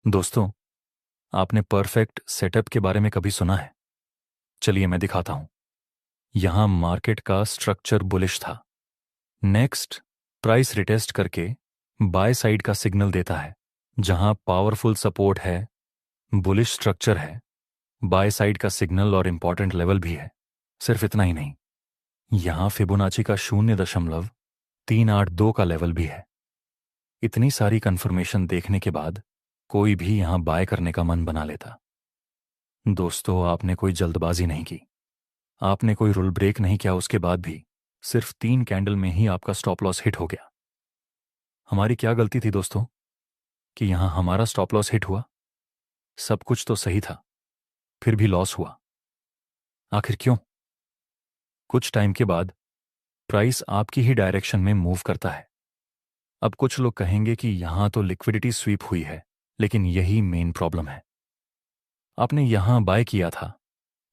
दोस्तों, आपने perfect setup के बारे में कभी सुना है? चलिए मैं दिखाता हूं। यहां मार्केट का स्ट्रक्चर बुलिश था। नेक्स्ट, प्राइस रिटेस्ट करके बाय साइड का सिग्नल देता है। जहां पावरफुल सपोर्ट है, बुलिश स्ट्रक्चर है, बाय साइड का सिग्नल और इंपॉर्टेंट लेवल भी है। सिर्फ इतना ही नहीं, यहां फिबोनाची का 0.382 का लेवल भी है। इतनी सारी कंफर्मेशन देखने के बाद कोई भी यहां बाय करने का मन बना लेता। दोस्तों, आपने कोई जल्दबाजी नहीं की, आपने कोई रूल ब्रेक नहीं किया। उसके बाद भी सिर्फ 3 कैंडल में ही आपका स्टॉप लॉस हिट हो गया। हमारी क्या गलती थी दोस्तों कि यहां हमारा स्टॉप लॉस हिट हुआ? सब कुछ तो सही था, फिर भी लॉस हुआ। आखिर क्यों? कुछ टाइम के बाद प्राइस आपकी ही डायरेक्शन में मूव करता है। अब कुछ लोग कहेंगे कि यहां तो लिक्विडिटी स्वीप हुई है, लेकिन यही मेन प्रॉब्लम है। आपने यहां बाय किया था,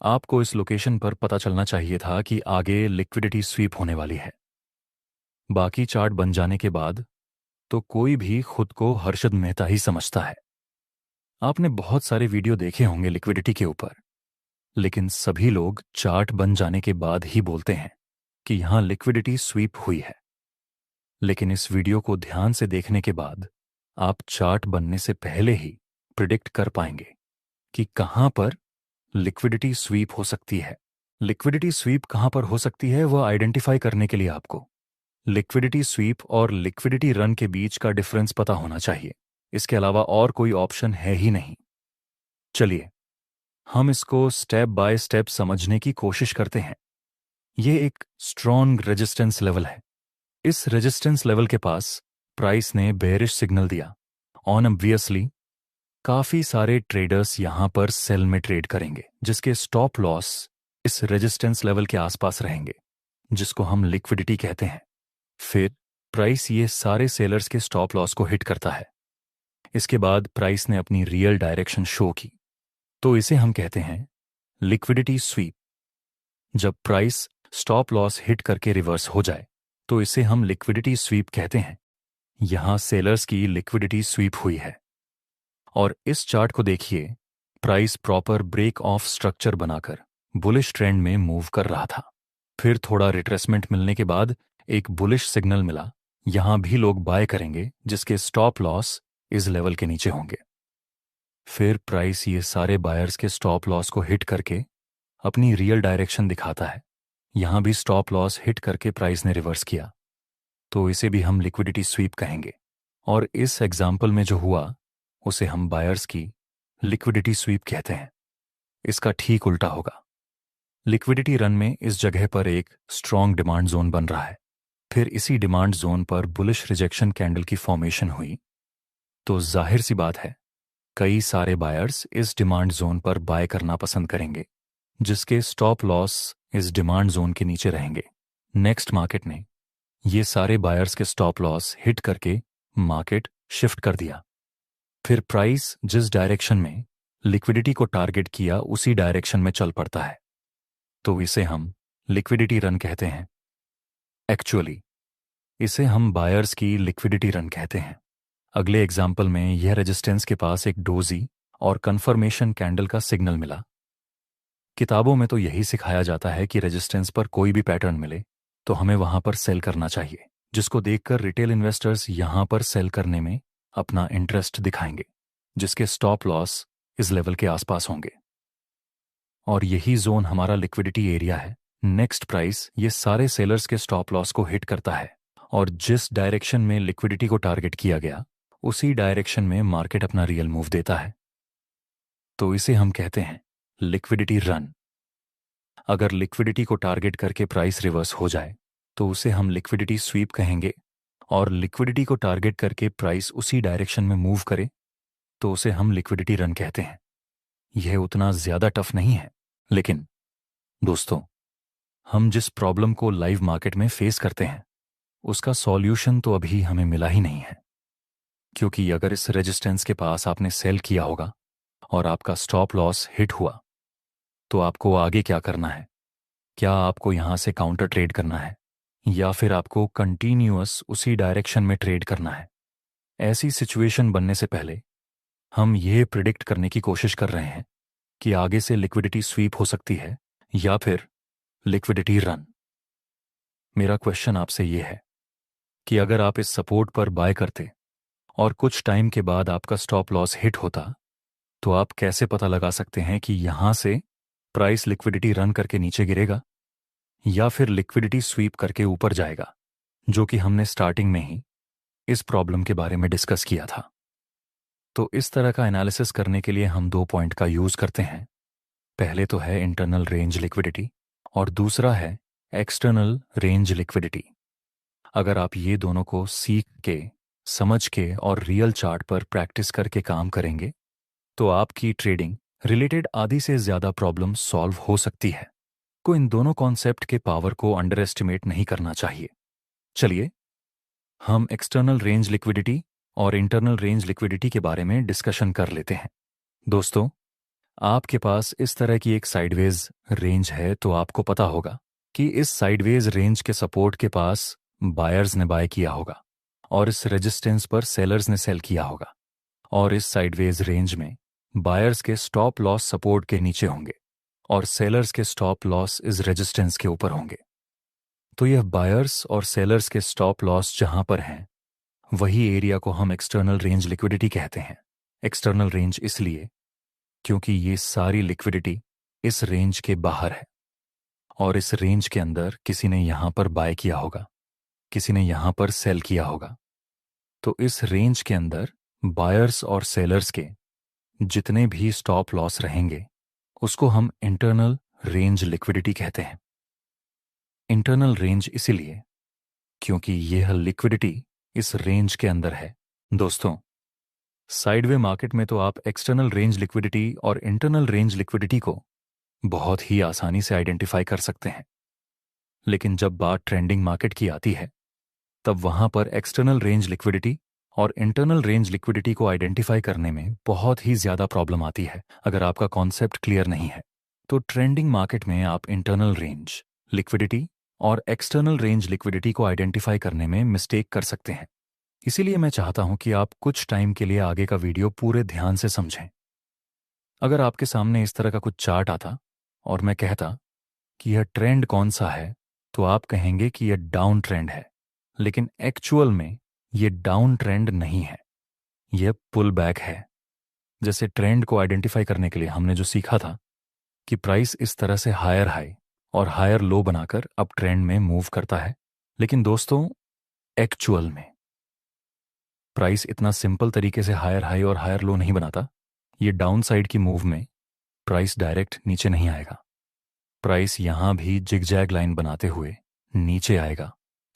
आपको इस लोकेशन पर पता चलना चाहिए था कि आगे लिक्विडिटी स्वीप होने वाली है। बाकी चार्ट बन जाने के बाद तो कोई भी खुद को हर्षद मेहता ही समझता है। आपने बहुत सारे वीडियो देखे होंगे लिक्विडिटी के ऊपर, लेकिन सभी लोग चार्ट बन जाने के बाद ही बोलते हैं कि यहां लिक्विडिटी स्वीप हुई है। लेकिन इस वीडियो को ध्यान से देखने के बाद आप चार्ट बनने से पहले ही प्रिडिक्ट कर पाएंगे कि कहां पर लिक्विडिटी स्वीप हो सकती है। लिक्विडिटी स्वीप कहां पर हो सकती है, वह आइडेंटिफाई करने के लिए आपको लिक्विडिटी स्वीप और लिक्विडिटी रन के बीच का डिफरेंस पता होना चाहिए। इसके अलावा और कोई ऑप्शन है ही नहीं। चलिए हम इसको स्टेप बाय स्टेप समझने की कोशिश करते हैं। यह एक स्ट्रॉन्ग रेजिस्टेंस लेवल है। इस रेजिस्टेंस लेवल के पास प्राइस ने बेयरिश सिग्नल दिया। ऑब्वियसली काफी सारे ट्रेडर्स यहां पर सेल में ट्रेड करेंगे, जिसके स्टॉप लॉस इस रेजिस्टेंस लेवल के आसपास रहेंगे, जिसको हम लिक्विडिटी कहते हैं। फिर प्राइस ये सारे सेलर्स के स्टॉप लॉस को हिट करता है। इसके बाद प्राइस ने अपनी रियल डायरेक्शन शो की, तो इसे हम कहते हैं लिक्विडिटी स्वीप। जब प्राइस स्टॉप लॉस हिट करके रिवर्स हो जाए तो इसे हम लिक्विडिटी स्वीप कहते हैं। यहां सेलर्स की लिक्विडिटी स्वीप हुई है। और इस चार्ट को देखिए, price proper break of structure बनाकर बुलिश ट्रेंड में मूव कर रहा था। फिर थोड़ा रिट्रेसमेंट मिलने के बाद एक बुलिश सिग्नल मिला। यहां भी लोग बाय करेंगे, जिसके स्टॉप लॉस इस लेवल के नीचे होंगे। फिर प्राइस ये सारे बायर्स के स्टॉप लॉस को हिट करके अपनी रियल डायरेक्शन दिखाता है। यहां भी स्टॉप लॉस हिट करके प्राइस ने रिवर्स किया, तो इसे भी हम लिक्विडिटी स्वीप कहेंगे। और इस एग्जाम्पल में जो हुआ उसे हम बायर्स की लिक्विडिटी स्वीप कहते हैं। इसका ठीक उल्टा होगा। लिक्विडिटी रन में इस जगह पर एक स्ट्रॉन्ग डिमांड जोन बन रहा है। फिर इसी डिमांड जोन पर बुलिश रिजेक्शन कैंडल की फॉर्मेशन हुई, तो जाहिर सी बात है कई सारे बायर्स इस डिमांड जोन पर बाय करना पसंद करेंगे, जिसके स्टॉप लॉस इस डिमांड जोन के नीचे रहेंगे। नेक्स्ट मार्केट ने ये सारे बायर्स के स्टॉप लॉस हिट करके मार्केट शिफ्ट कर दिया। फिर प्राइस जिस डायरेक्शन में लिक्विडिटी को टारगेट किया उसी डायरेक्शन में चल पड़ता है, तो इसे हम लिक्विडिटी रन कहते हैं। एक्चुअली इसे हम बायर्स की लिक्विडिटी रन कहते हैं। अगले एग्जाम्पल में यह रेजिस्टेंस के पास एक डोजी और कंफर्मेशन कैंडल का सिग्नल मिला। किताबों में तो यही सिखाया जाता है कि रेजिस्टेंस पर कोई भी पैटर्न मिले तो हमें वहां पर सेल करना चाहिए, जिसको देखकर रिटेल इन्वेस्टर्स यहां पर सेल करने में अपना इंटरेस्ट दिखाएंगे, जिसके स्टॉप लॉस इस लेवल के आसपास होंगे। और यही जोन हमारा लिक्विडिटी एरिया है। नेक्स्ट प्राइस ये सारे सेलर्स के स्टॉप लॉस को हिट करता है और जिस डायरेक्शन में लिक्विडिटी को टारगेट किया गया उसी डायरेक्शन में मार्केट अपना रियल मूव देता है, तो इसे हम कहते हैं लिक्विडिटी रन। अगर लिक्विडिटी को टारगेट करके प्राइस रिवर्स हो जाए तो उसे हम लिक्विडिटी स्वीप कहेंगे, और लिक्विडिटी को टारगेट करके प्राइस उसी डायरेक्शन में मूव करे तो उसे हम लिक्विडिटी रन कहते हैं। यह उतना ज्यादा टफ नहीं है, लेकिन दोस्तों, हम जिस प्रॉब्लम को लाइव मार्केट में फेस करते हैं उसका सॉल्यूशन तो अभी हमें मिला ही नहीं है। क्योंकि अगर इस रेजिस्टेंस के पास आपने सेल किया होगा और आपका स्टॉप लॉस हिट हुआ, तो आपको आगे क्या करना है? क्या आपको यहां से काउंटर ट्रेड करना है या फिर आपको कंटिन्यूअस उसी डायरेक्शन में ट्रेड करना है? ऐसी सिचुएशन बनने से पहले हम ये प्रिडिक्ट करने की कोशिश कर रहे हैं कि आगे से लिक्विडिटी स्वीप हो सकती है या फिर लिक्विडिटी रन। मेरा क्वेश्चन आपसे ये है कि अगर आप इस सपोर्ट पर बाय करते और कुछ टाइम के बाद आपका स्टॉप लॉस हिट होता, तो आप कैसे पता लगा सकते हैं कि यहां से प्राइस लिक्विडिटी रन करके नीचे गिरेगा या फिर लिक्विडिटी स्वीप करके ऊपर जाएगा, जो कि हमने स्टार्टिंग में ही इस प्रॉब्लम के बारे में डिस्कस किया था। तो इस तरह का एनालिसिस करने के लिए हम 2 पॉइंट का यूज करते हैं। पहले तो है इंटरनल रेंज लिक्विडिटी और दूसरा है एक्सटर्नल रेंज लिक्विडिटी। अगर आप ये दोनों को सीख के, समझ के और रियल चार्ट पर प्रैक्टिस करके काम करेंगे तो आपकी ट्रेडिंग रिलेटेड आधी से ज्यादा प्रॉब्लम सॉल्व हो सकती है। को इन दोनों कॉन्सेप्ट के पावर को अंडर एस्टिमेट नहीं करना चाहिए। चलिए हम एक्सटर्नल रेंज लिक्विडिटी और इंटरनल रेंज लिक्विडिटी के बारे में डिस्कशन कर लेते हैं। दोस्तों, आपके पास इस तरह की एक साइडवेज रेंज है तो आपको पता होगा कि इस साइडवेज रेंज के सपोर्ट के पास बायर्स ने बाय किया होगा और इस रेजिस्टेंस पर सेलर्स ने सेल किया होगा, और इस साइडवेज रेंज में बायर्स के स्टॉप लॉस सपोर्ट के नीचे होंगे और सेलर्स के स्टॉप लॉस इस रेजिस्टेंस के ऊपर होंगे। तो यह बायर्स और सेलर्स के स्टॉप लॉस जहां पर हैं, वही एरिया को हम एक्सटर्नल रेंज लिक्विडिटी कहते हैं। एक्सटर्नल रेंज इसलिए क्योंकि ये सारी लिक्विडिटी इस रेंज के बाहर है और इस रेंज के अंदर किसी ने यहां पर बाय किया होगा, किसी ने यहां पर सेल किया होगा। तो इस रेंज के अंदर बायर्स और सेलर्स के जितने भी स्टॉप लॉस रहेंगे उसको हम इंटरनल रेंज लिक्विडिटी कहते हैं। इंटरनल रेंज इसीलिए क्योंकि यह लिक्विडिटी इस रेंज के अंदर है। दोस्तों, साइडवे मार्केट में तो आप एक्सटर्नल रेंज लिक्विडिटी और इंटरनल रेंज लिक्विडिटी को बहुत ही आसानी से आइडेंटिफाई कर सकते हैं, लेकिन जब बात ट्रेंडिंग मार्केट की आती है तब वहां पर एक्सटर्नल रेंज लिक्विडिटी और इंटरनल रेंज लिक्विडिटी को आइडेंटिफाई करने में बहुत ही ज्यादा प्रॉब्लम आती है अगर आपका कॉन्सेप्ट क्लियर नहीं है। तो ट्रेंडिंग मार्केट में आप इंटरनल रेंज लिक्विडिटी और एक्सटर्नल रेंज लिक्विडिटी को आइडेंटिफाई करने में मिस्टेक कर सकते हैं। इसीलिए मैं चाहता हूं कि आप कुछ टाइम के लिए आगे का वीडियो पूरे ध्यान से समझें। अगर आपके सामने इस तरह का कुछ चार्ट आता और मैं कहता कि यह ट्रेंड कौन सा है, तो आप कहेंगे कि यह डाउन ट्रेंड है, लेकिन एक्चुअल में यह डाउन ट्रेंड नहीं है, यह पुल बैक है। जैसे ट्रेंड को आइडेंटिफाई करने के लिए हमने जो सीखा था कि प्राइस इस तरह से हायर हाई और हायर लो बनाकर अब ट्रेंड में मूव करता है, लेकिन दोस्तों एक्चुअल में प्राइस इतना सिंपल तरीके से हायर हाई और हायर लो नहीं बनाता। ये डाउन साइड की मूव में प्राइस डायरेक्ट नीचे नहीं आएगा, प्राइस यहां भी जिगजैग लाइन बनाते हुए नीचे आएगा,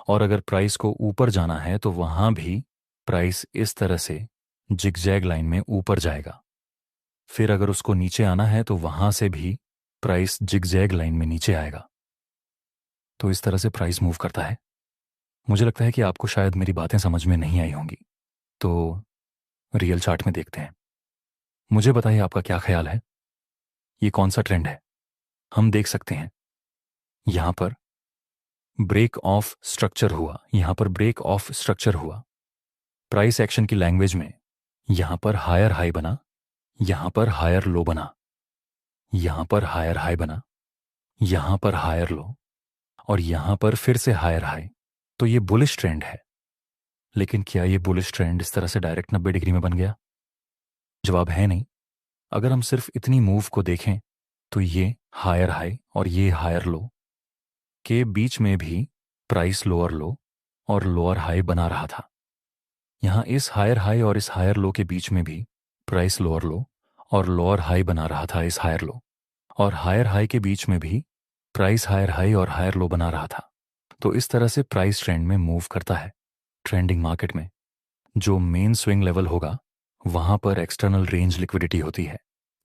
और अगर प्राइस को ऊपर जाना है तो वहां भी प्राइस इस तरह से जिगजैग लाइन में ऊपर जाएगा। फिर अगर उसको नीचे आना है तो वहां से भी प्राइस जिगजैग लाइन में नीचे आएगा। तो इस तरह से प्राइस मूव करता है। मुझे लगता है कि आपको शायद मेरी बातें समझ में नहीं आई होंगी, तो रियल चार्ट में देखते हैं। मुझे बताइए आपका क्या ख्याल है, ये कौन सा ट्रेंड है? हम देख सकते हैं यहां पर ब्रेक ऑफ स्ट्रक्चर हुआ, यहां पर ब्रेक ऑफ स्ट्रक्चर हुआ। प्राइस एक्शन की लैंग्वेज में यहां पर हायर हाई बना, यहां पर हायर लो बना, यहां पर हायर हाई बना, यहां पर हायर लो, और यहां पर फिर से हायर हाई। तो ये बुलिश ट्रेंड है। लेकिन क्या ये बुलिश ट्रेंड इस तरह से डायरेक्ट 90 डिग्री में बन गया? जवाब है नहीं। अगर हम सिर्फ इतनी मूव को देखें तो ये हायर हाई और ये हायर लो के बीच में भी प्राइस लोअर लो और लोअर हाई बना रहा था। यहां इस हायर हाई और इस हायर लो के बीच में भी प्राइस लोअर लो और लोअर हाई बना रहा था इस हायर लो, और हायर हाई के बीच में भी प्राइस हायर हाई और हायर लो बना रहा था। तो इस तरह से प्राइस ट्रेंड में मूव करता है। ट्रेंडिंग मार्केट में जो मेन स्विंग लेवल होगा वहां पर एक्सटर्नल रेंज लिक्विडिटी होती है।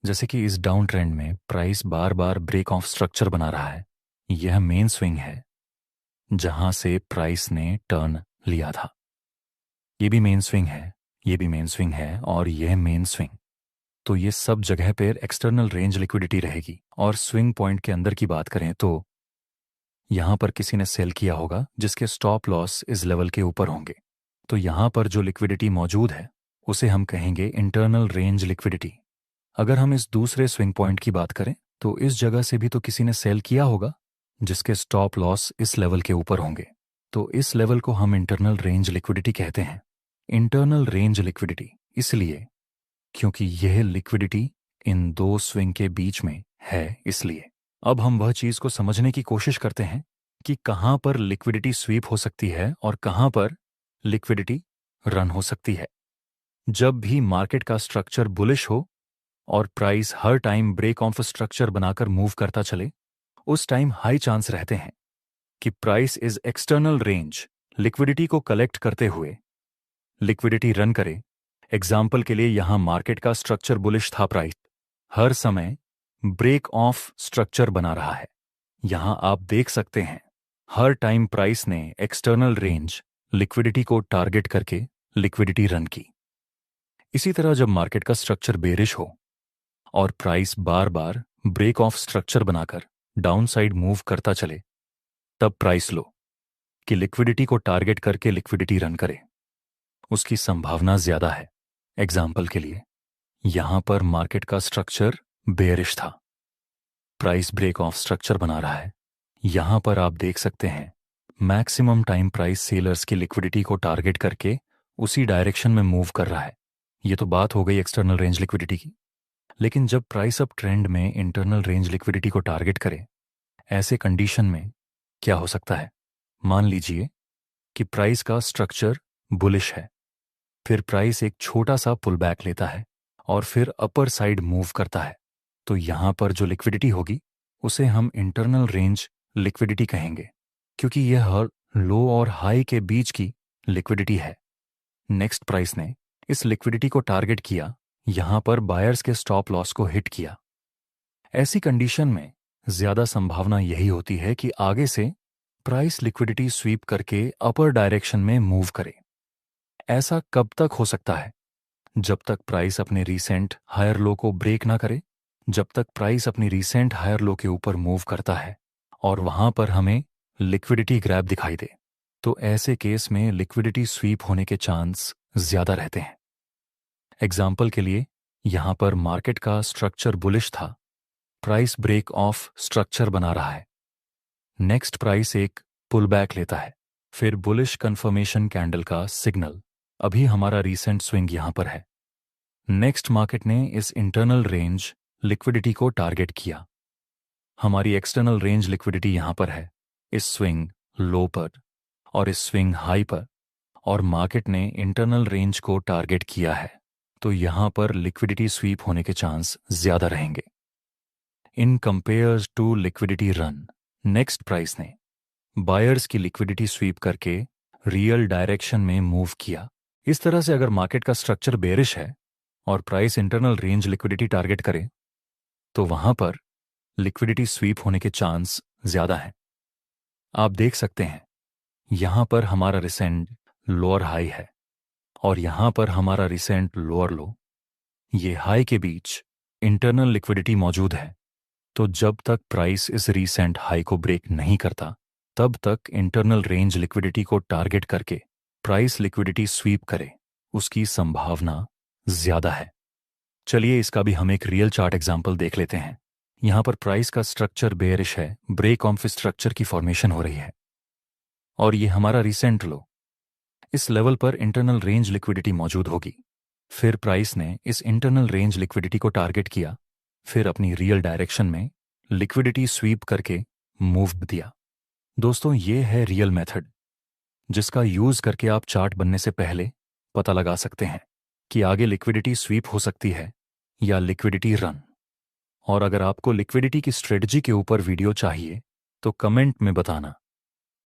जैसे कि इस डाउन ट्रेंड में प्राइस बार बार ब्रेक ऑफ स्ट्रक्चर बना रहा है, यह मेन स्विंग है जहां से प्राइस ने टर्न लिया था। ये भी मेन स्विंग है, ये भी मेन स्विंग है और यह मेन स्विंग। तो ये सब जगह पर एक्सटर्नल रेंज लिक्विडिटी रहेगी। और स्विंग पॉइंट के अंदर की बात करें तो यहां पर किसी ने सेल किया होगा जिसके स्टॉप लॉस इस लेवल के ऊपर होंगे। तो यहां पर जो लिक्विडिटी मौजूद है उसे हम कहेंगे इंटरनल रेंज लिक्विडिटी। अगर हम इस दूसरे स्विंग पॉइंट की बात करें तो इस जगह से भी तो किसी ने सेल किया होगा, जिसके स्टॉप लॉस इस लेवल के ऊपर होंगे। तो इस लेवल को हम इंटरनल रेंज लिक्विडिटी कहते हैं। इंटरनल रेंज लिक्विडिटी इसलिए क्योंकि यह लिक्विडिटी इन दो स्विंग के बीच में है, इसलिए। अब हम वह चीज को समझने की कोशिश करते हैं कि कहां पर लिक्विडिटी स्वीप हो सकती है और कहां पर लिक्विडिटी रन हो सकती है। जब भी मार्केट का स्ट्रक्चर बुलिश हो और प्राइस हर टाइम ब्रेक ऑफ स्ट्रक्चर बनाकर मूव करता चले, उस टाइम हाई चांस रहते हैं कि price is external range liquidity को कलेक्ट करते हुए लिक्विडिटी रन करे। एग्जाम्पल के लिए यहां मार्केट का स्ट्रक्चर बुलिश था, प्राइस हर समय ब्रेक ऑफ स्ट्रक्चर बना रहा है। यहां आप देख सकते हैं हर टाइम प्राइस ने एक्सटर्नल रेंज लिक्विडिटी को टारगेट करके लिक्विडिटी रन की। इसी तरह जब मार्केट का स्ट्रक्चर बेरिश हो और प्राइस बार बार ब्रेक ऑफ स्ट्रक्चर बनाकर डाउनसाइड मूव करता चले, तब प्राइस लो कि लिक्विडिटी को टारगेट करके लिक्विडिटी रन करे, उसकी संभावना ज्यादा है। एग्जाम्पल के लिए यहां पर मार्केट का स्ट्रक्चर बेरिश था, प्राइस ब्रेक ऑफ स्ट्रक्चर बना रहा है। यहां पर आप देख सकते हैं मैक्सिमम टाइम प्राइस सेलर्स की लिक्विडिटी को टारगेट करके उसी डायरेक्शन में मूव कर रहा है। ये तो बात हो गई एक्सटर्नल रेंज लिक्विडिटी की। लेकिन जब प्राइस अप ट्रेंड में इंटरनल रेंज लिक्विडिटी को टारगेट करे, ऐसे कंडीशन में क्या हो सकता है? मान लीजिए कि प्राइस का स्ट्रक्चर बुलिश है, फिर प्राइस एक छोटा सा पुल बैक लेता है और फिर अपर साइड मूव करता है। तो यहां पर जो लिक्विडिटी होगी उसे हम इंटरनल रेंज लिक्विडिटी कहेंगे, क्योंकि यह हर लो और हाई के बीच की लिक्विडिटी है। नेक्स्ट प्राइस ने इस लिक्विडिटी को टारगेट किया, यहां पर बायर्स के स्टॉप लॉस को हिट किया। ऐसी कंडीशन में ज्यादा संभावना यही होती है कि आगे से प्राइस लिक्विडिटी स्वीप करके अपर डायरेक्शन में मूव करे। ऐसा कब तक हो सकता है? जब तक प्राइस अपने रीसेंट हायर लो को ब्रेक ना करे, जब तक प्राइस अपनी रीसेंट हायर लो के ऊपर मूव करता है और वहां पर हमें लिक्विडिटी ग्रैब दिखाई दे, तो ऐसे केस में लिक्विडिटी स्वीप होने के चांस ज्यादा रहते हैं। एग्जाम्पल के लिए यहां पर मार्केट का स्ट्रक्चर बुलिश था, प्राइस ब्रेक ऑफ स्ट्रक्चर बना रहा है। नेक्स्ट प्राइस एक पुल बैक लेता है, फिर बुलिश कंफर्मेशन कैंडल का सिग्नल। अभी हमारा रीसेंट स्विंग यहां पर है। नेक्स्ट मार्केट ने इस इंटरनल रेंज लिक्विडिटी को टारगेट किया। हमारी एक्सटर्नल रेंज लिक्विडिटी यहां पर है, इस स्विंग लो पर और इस स्विंग हाई पर, और मार्केट ने इंटरनल रेंज को टारगेट किया है। तो यहां पर लिक्विडिटी स्वीप होने के चांस ज्यादा रहेंगे। In compares to liquidity run, next price ने बायर्स की लिक्विडिटी स्वीप करके रियल डायरेक्शन में मूव किया। इस तरह से अगर मार्केट का स्ट्रक्चर बेरिश है और price internal range liquidity target करे, तो वहां पर लिक्विडिटी स्वीप होने के चांस ज्यादा हैं। आप देख सकते हैं यहां पर हमारा रिसेंट लोअर हाई है और यहां पर हमारा रिसेंट लोअर लो। ये हाई के बीच इंटरनल लिक्विडिटी मौजूद है। तो जब तक प्राइस इस रीसेंट हाई को ब्रेक नहीं करता, तब तक इंटरनल रेंज लिक्विडिटी को टारगेट करके प्राइस लिक्विडिटी स्वीप करे, उसकी संभावना ज्यादा है। चलिए इसका भी हम एक रियल चार्ट एग्जांपल देख लेते हैं। यहां पर प्राइस का स्ट्रक्चर बेयरिश है, ब्रेक ऑफ स्ट्रक्चर की फॉर्मेशन हो रही है और ये हमारा रिसेंट लो। इस लेवल पर इंटरनल रेंज लिक्विडिटी मौजूद होगी। फिर प्राइस ने इस इंटरनल रेंज लिक्विडिटी को टारगेट किया, फिर अपनी रियल डायरेक्शन में लिक्विडिटी स्वीप करके मूव दिया। दोस्तों, ये है रियल मेथड, जिसका यूज करके आप चार्ट बनने से पहले पता लगा सकते हैं कि आगे लिक्विडिटी स्वीप हो सकती है या लिक्विडिटी रन। और अगर आपको लिक्विडिटी की स्ट्रेटजी के ऊपर वीडियो चाहिए तो कमेंट में बताना।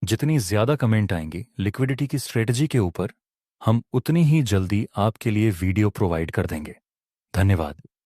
जितनी ज्यादा कमेंट आएंगी लिक्विडिटी की स्ट्रेटजी के ऊपर, हम उतनी ही जल्दी आपके लिए वीडियो प्रोवाइड कर देंगे। धन्यवाद।